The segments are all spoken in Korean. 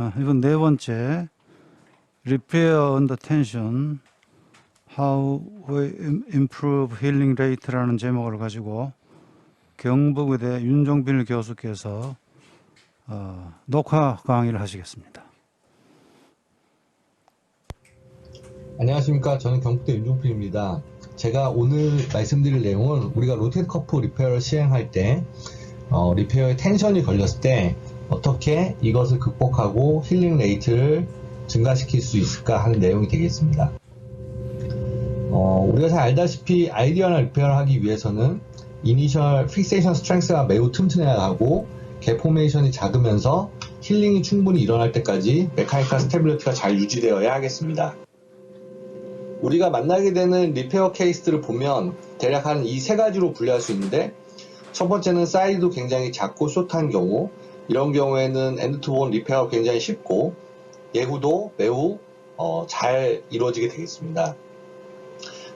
이번 네 번째 Repair Under Tension How We Improve Healing Rate라는 제목을 가지고 경북의대 윤종빈 교수께서 녹화 강의를 하시겠습니다. 안녕하십니까. 저는 경북대 윤종필입니다. 제가 오늘 말씀드릴 내용은 우리가 로테이트 커프 리페어를 시행할 때 리페어에 텐션이 걸렸을 때 어떻게 이것을 극복하고 힐링 레이트를 증가시킬 수 있을까 하는 내용이 되겠습니다. 우리가 잘 알다시피 아이디어나 리페어를 하기 위해서는 이니셜 픽세이션 스트렝스가 매우 튼튼해야 하고 갭 포메이션이 작으면서 힐링이 충분히 일어날 때까지 메카니컬 스테빌리티가 잘 유지되어야 하겠습니다. 우리가 만나게 되는 리페어 케이스들을 보면 대략 한 이 세 가지로 분류할 수 있는데, 첫 번째는 사이즈도 굉장히 작고 숏한 경우, 이런 경우에는 엔드 투 본 리페어가 굉장히 쉽고 예후도 매우 잘 이루어지게 되겠습니다.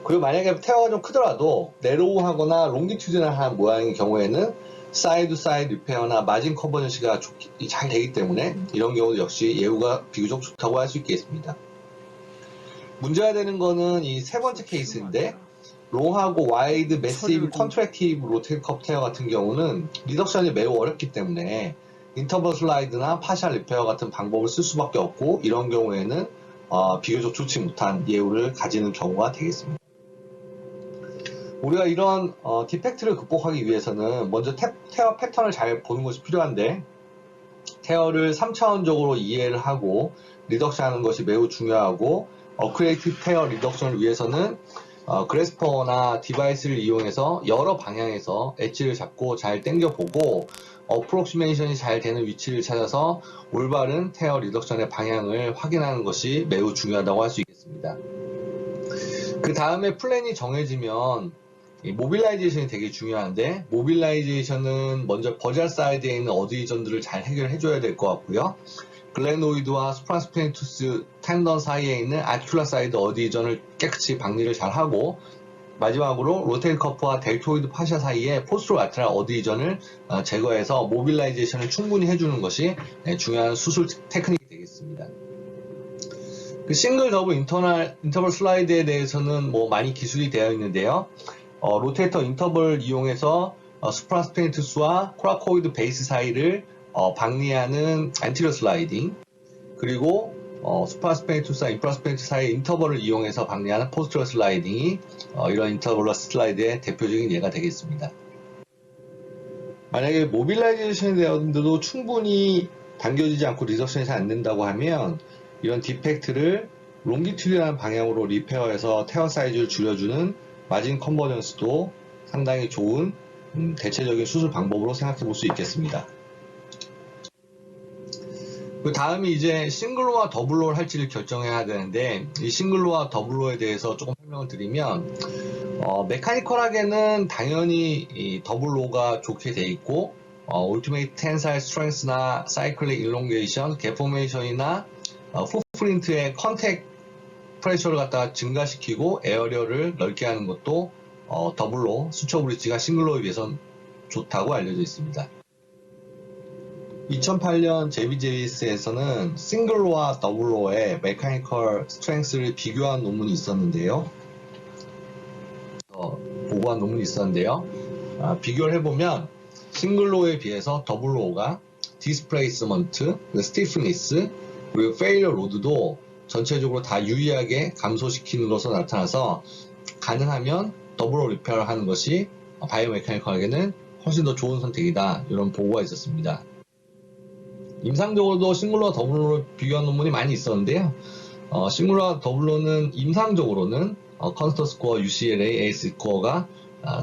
그리고 만약에 태어가 좀 크더라도 내로우하거나 롱기튜드널한 모양의 경우에는 사이드 투 사이드 리페어나 마진 컨버전시가 잘 되기 때문에 이런 경우도 역시 예후가 비교적 좋다고 할 수 있겠습니다. 문제가 되는 거는 이 세 번째 케이스인데, 롱하고 와이드, 매시브, 컨트랙티브 로테이트 커프 테어 같은 경우는 리덕션이 매우 어렵기 때문에 인터벌 슬라이드나 파셜 리페어 같은 방법을 쓸 수밖에 없고, 이런 경우에는 비교적 좋지 못한 예후를 가지는 경우가 되겠습니다. 우리가 이런 디펙트를 극복하기 위해서는 먼저 테어 패턴을 잘 보는 것이 필요한데, 테어를 3차원적으로 이해를 하고 리덕션하는 것이 매우 중요하고, 어크레이티브 테어 리덕션을 위해서는 그래스퍼나 디바이스를 이용해서 여러 방향에서 엣지를 잡고 잘 당겨보고 어프록시메이션이 잘 되는 위치를 찾아서 올바른 테어 리덕션의 방향을 확인하는 것이 매우 중요하다고 할 수 있겠습니다. 그 다음에 플랜이 정해지면 모빌라이제이션이 되게 중요한데, 모빌라이제이션은 먼저 버잘 사이드에 있는 어드이전들을 잘 해결해 줘야 될 것 같고요. 글레노이드와 수프라스피네투스 텐던 사이에 있는 아큐라 사이드 어디전을 깨끗이 박리를 잘 하고, 마지막으로 로테일 커프와 델토이드 파샤 사이에 포스트로 라테랄 어디전을 제거해서 모빌라이제이션을 충분히 해주는 것이 중요한 수술 테크닉이 되겠습니다. 그 싱글 더블 인터벌 슬라이드에 대해서는 많이 기술이 되어 있는데요. 로테이터 인터벌을 이용해서 수프라스피네투스와 코라코이드 베이스 사이를 박리하는 안티리어 슬라이딩, 그리고 수프라스피네투스와 인프라스피네투스 사이의 인터벌을 이용해서 박리하는 포스트럴 슬라이딩이 이런 인터벌러 슬라이드의 대표적인 예가 되겠습니다. 만약에 모빌라이제이션이 되었는데도 충분히 당겨지지 않고 리덕션이 잘 안 된다고 하면, 이런 디펙트를 롱기튜드라는 방향으로 리페어해서 테어 사이즈를 줄여주는 마진 컨버전스도 상당히 좋은 대체적인 수술 방법으로 생각해 볼 수 있겠습니다. 그 다음이 이제 싱글로와 더블로를 할지를 결정해야 되는데, 이 싱글로와 더블로에 대해서 조금 설명을 드리면, 메카니컬하게는 당연히 이 더블로가 좋게 돼 있고, 울티메이트 텐사일 스트렝스나 사이클릭 일롱게이션, 개포메이션이나 풋프린트의 컨택 프레셔를 갖다가 증가시키고 에어리어를 넓게 하는 것도 더블로 수초 브릿지가 싱글로에 비해서는 좋다고 알려져 있습니다. 2008년 JBJS에서는 싱글로와 더블로의 메카니컬 스트렝스를 비교한 논문이 있었는데요. 보고한 논문이 있었는데요. 비교를 해보면 싱글로에 비해서 더블로가 디스플레이스먼트, 스티프니스, 그리고 페일러 로드도 전체적으로 다 유의하게 감소시키는 것으로 나타나서 가능하면 더블로 리페어를 하는 것이 바이오메카니컬에게는 훨씬 더 좋은 선택이다, 이런 보고가 있었습니다. 임상적으로도 싱글로와 더블로를 비교한 논문이 많이 있었는데요. 싱글로와 더블로는 임상적으로는 컨스터 스코어, UCLA, ACE 스코어가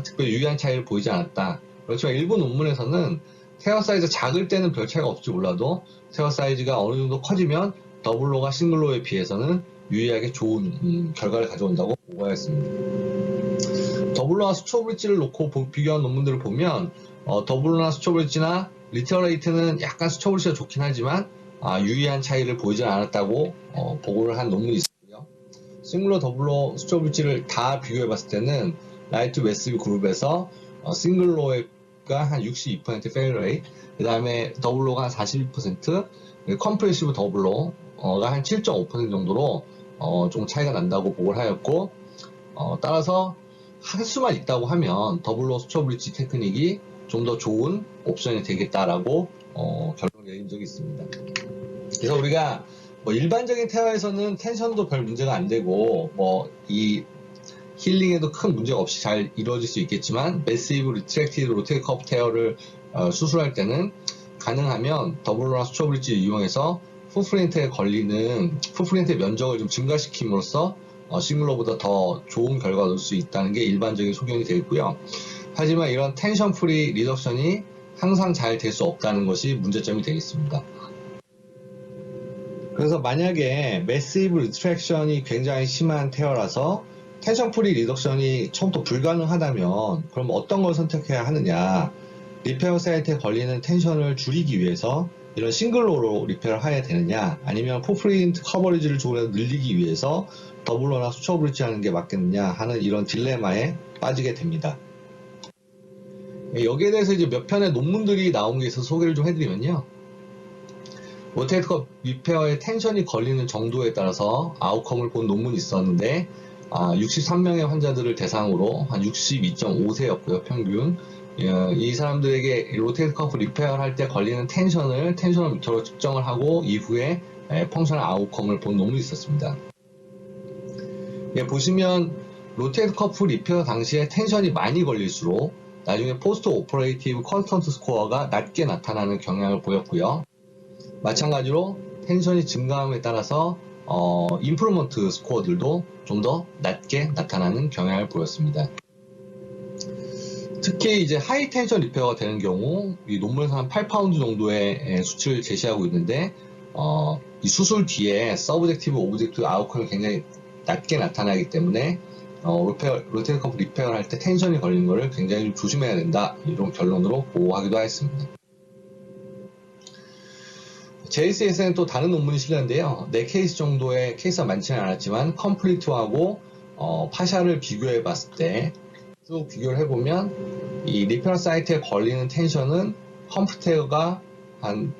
특별히 유의한 차이를 보이지 않았다. 그렇지만 일부 논문에서는 테어 사이즈가 작을 때는 별 차이가 없을지 몰라도 테어 사이즈가 어느 정도 커지면 더블로가 싱글로에 비해서는 유의하게 좋은 결과를 가져온다고 보고하였습니다. 더블로와 수초 브릿지를 놓고 비교한 논문들을 보면 더블로나 수초 브릿지나 리테어레이트는 약간 수초 브릿지가 좋긴 하지만 유의한 차이를 보이지 않았다고 보고를 한 논문이 있었고요. 싱글로, 더블로, 수초 브릿지를 다 비교해 봤을 때는 라이트 웨스비 그룹에서 싱글로가 한 62% 페일 레이트, 그 다음에 더블로가 한 42%, 컴프레시브 더블로가 한 7.5% 정도로 좀 차이가 난다고 보고를 하였고, 따라서 할 수만 있다고 하면 더블로 수초 브릿지 테크닉이 좀 더 좋은 옵션이 되겠다라고 결론을 내린 적이 있습니다. 그래서 우리가 뭐 일반적인 태어에서는 텐션도 별 문제가 안 되고 뭐 이 힐링에도 큰 문제가 없이 잘 이루어질 수 있겠지만, 매시브 리트랙티드 로테이트 커프 테어를 수술할 때는 가능하면 더블로나 수초 브릿지를 이용해서 풋프린트에 걸리는 풋프린트의 면적을 좀 증가시킴으로써 싱글로보다 더 좋은 결과가 올 수 있다는 게 일반적인 소견이 되어 있고요. 하지만 이런 텐션 프리 리덕션이 항상 잘 될 수 없다는 것이 문제점이 되겠습니다. 그래서 만약에 매시브 리트랙션이 굉장히 심한 테어라서 텐션 프리 리덕션이 처음부터 불가능하다면 그럼 어떤 걸 선택해야 하느냐, 리페어 사이트에 걸리는 텐션을 줄이기 위해서 이런 싱글로로 리페어를 해야 되느냐, 아니면 풋프린트 커버리지를 조금 늘리기 위해서 더블로나 수초 브릿지 하는 게 맞겠느냐 하는 이런 딜레마에 빠지게 됩니다. 여기에 대해서 이제 몇 편의 논문들이 나온 게 있어서 소개를 좀 해드리면요. 로테이트 컵 리페어의 텐션이 걸리는 정도에 따라서 아웃컴을 본 논문이 있었는데, 63명의 환자들을 대상으로 한 62.5세였고요, 평균. 이 사람들에게 로테이트 컵 리페어를 할 때 걸리는 텐셔너미터로 측정을 하고 이후에 펑셔널 아웃컴을 본 논문이 있었습니다. 보시면 로테이트 커프 리페어 당시에 텐션이 많이 걸릴수록 나중에 포스트 오퍼레이티브 컨스턴트 스코어가 낮게 나타나는 경향을 보였고요. 마찬가지로 텐션이 증가함에 따라서 임프루먼트 스코어들도 좀 더 낮게 나타나는 경향을 보였습니다. 특히 이제 하이 텐션 리페어가 되는 경우, 이 논문에서 한 8파운드 정도의 수치를 제시하고 있는데, 이 수술 뒤에 서브젝티브 오브젝티브 아웃컴이 굉장히 낮게 나타나기 때문에 로테이트 커프 리페어를 할 때 텐션이 걸리는 것을 굉장히 좀 조심해야 된다, 이런 결론으로 보고하기도 하였습니다. JCS에는 또 다른 논문이 실렸는데요. 4케이스 정도의 케이스가 많지는 않았지만 컴플리트하고 파샤를 비교해 봤을 때 쭉 비교를 해보면 이 리페어 사이트에 걸리는 텐션은 컴프테어가 한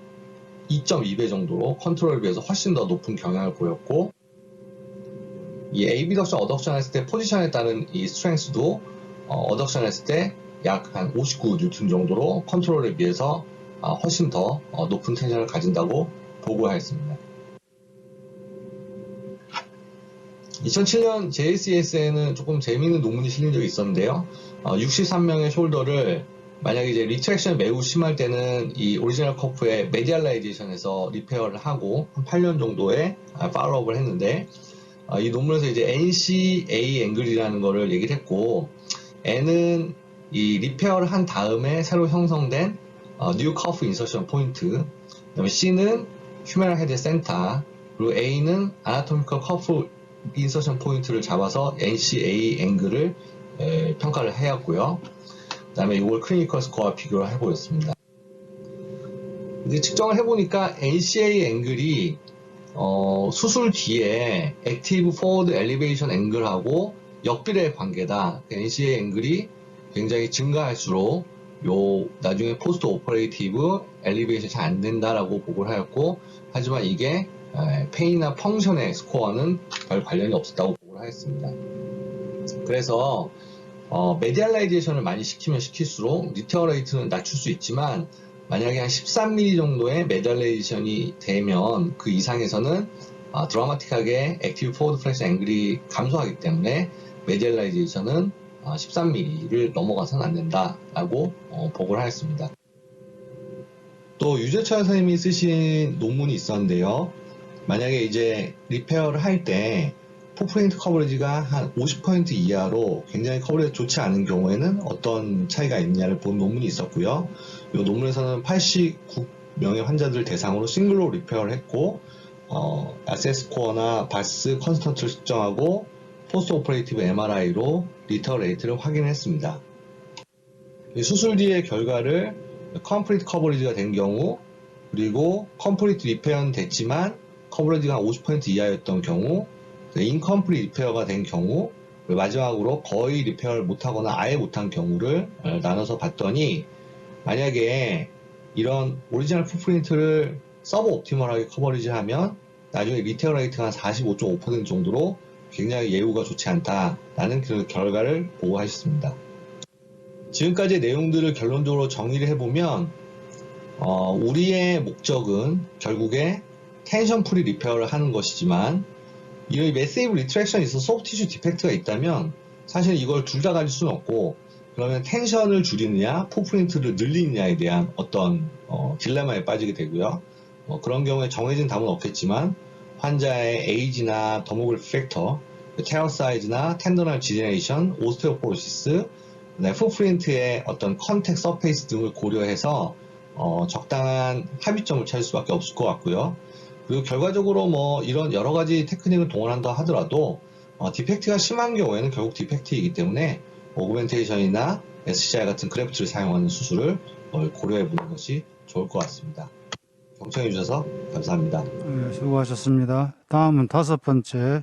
2.2배 정도로 컨트롤에 비해서 훨씬 더 높은 경향을 보였고, 이 에이비덕션 어덕션 했을 때 포지션에 따른 이 스트렝스도 어덕션 했을 때 약 한 59N 정도로 컨트롤에 비해서 훨씬 더 높은 텐션을 가진다고 보고하였습니다. 2007년 JCS에는 조금 재미있는 논문이 실린 적이 있었는데요. 63명의 숄더를 만약에 이제 리트랙션이 매우 심할 때는 이 오리지널 커프의 메디알라이제이션에서 리페어를 하고 한 8년 정도의 팔로우업을 했는데, 이 논문에서 이제 NCA 앵글이라는 거를 얘기를 했고, N은 이 리페어를 한 다음에 새로 형성된 뉴 커프 인서션 포인트, 그다음에 C는 휴메럴 헤드 센터, 그리고 A는 아나토미컬 커프 인서션 포인트를 잡아서 NCA 앵글을 평가를 하였고요. 그 다음에 이걸 클리니컬 스코어와 비교를 해보였습니다. 이제 측정을 해보니까 NCA 앵글이 수술 뒤에 액티브 포워드 엘리베이션 앵글하고 역비례의 관계다. NCA 앵글이 굉장히 증가할수록 나중에 포스트 오퍼레이티브 엘리베이션이 잘 안 된다라고 보고를 하였고, 하지만 이게 페인이나 펑션의 스코어는 별 관련이 없었다고 보고를 하였습니다. 그래서 메디알라이제이션을 많이 시키면 시킬수록 리테어 레이트는 낮출 수 있지만, 만약에 한 13mm 정도의 메디알라이제이션이 되면 그 이상에서는 드라마틱하게 액티브 포워드 플렉션 앵글이 감소하기 때문에 메디알라이제이션은 13mm를 넘어가서는 안 된다라고 보고를 하였습니다. 또 유재철 선생님이 쓰신 논문이 있었는데요. 만약에 이제 리페어를 할 때 풋프린트 커버리지가 한 50% 이하로 굉장히 커버리지가 좋지 않은 경우에는 어떤 차이가 있느냐를 본 논문이 있었고요. 이 논문에서는 89명의 환자들 대상으로 싱글로 리페어를 했고, 액세스 스코어나 바스 컨스턴트를 측정하고 포스트 오퍼레이티브 MRI로 리터 레이트를 확인했습니다. 수술 뒤의 결과를 컴플리트 커버리지가 된 경우, 그리고 컴플리트 리페어는 됐지만 커버리지가 50% 이하였던 경우, 인컴플리트 리페어가 된 경우, 마지막으로 거의 리페어를 못하거나 아예 못한 경우를 나눠서 봤더니, 만약에 이런 오리지널 풋프린트를 서브 옵티멀하게 커버리지하면 나중에 리테어 레이트가 한 45.5% 정도로 굉장히 예후가 좋지 않다라는 그 결과를 보고하셨습니다. 지금까지의 내용들을 결론적으로 정리를 해보면 우리의 목적은 결국에 텐션 프리 리페어를 하는 것이지만 이 매시브 리트랙션이 있어서 소프트 티슈 디펙트가 있다면 사실 이걸 둘 다 가질 수는 없고 그러면 텐션을 줄이느냐 풋프린트를 늘리느냐에 대한 어떤 딜레마에 빠지게 되고요. 그런 경우에 정해진 답은 없겠지만 환자의 에이지나 더모그래피 팩터, 테어 사이즈나 텐더널 디제네이션, 오스테오포로시스, 풋프린트의 어떤 컨택 서페이스 등을 고려해서 적당한 합의점을 찾을 수밖에 없을 것 같고요. 그리고 결과적으로 뭐 이런 여러 가지 테크닉을 동원한다 하더라도 디펙트가 심한 경우에는 결국 디펙트이기 때문에 오그멘테이션이나 SCI 같은 그래프트를 사용하는 수술을 고려해 보는 것이 좋을 것 같습니다. 경청해 주셔서 감사합니다. 네, 수고하셨습니다. 다음은 5번째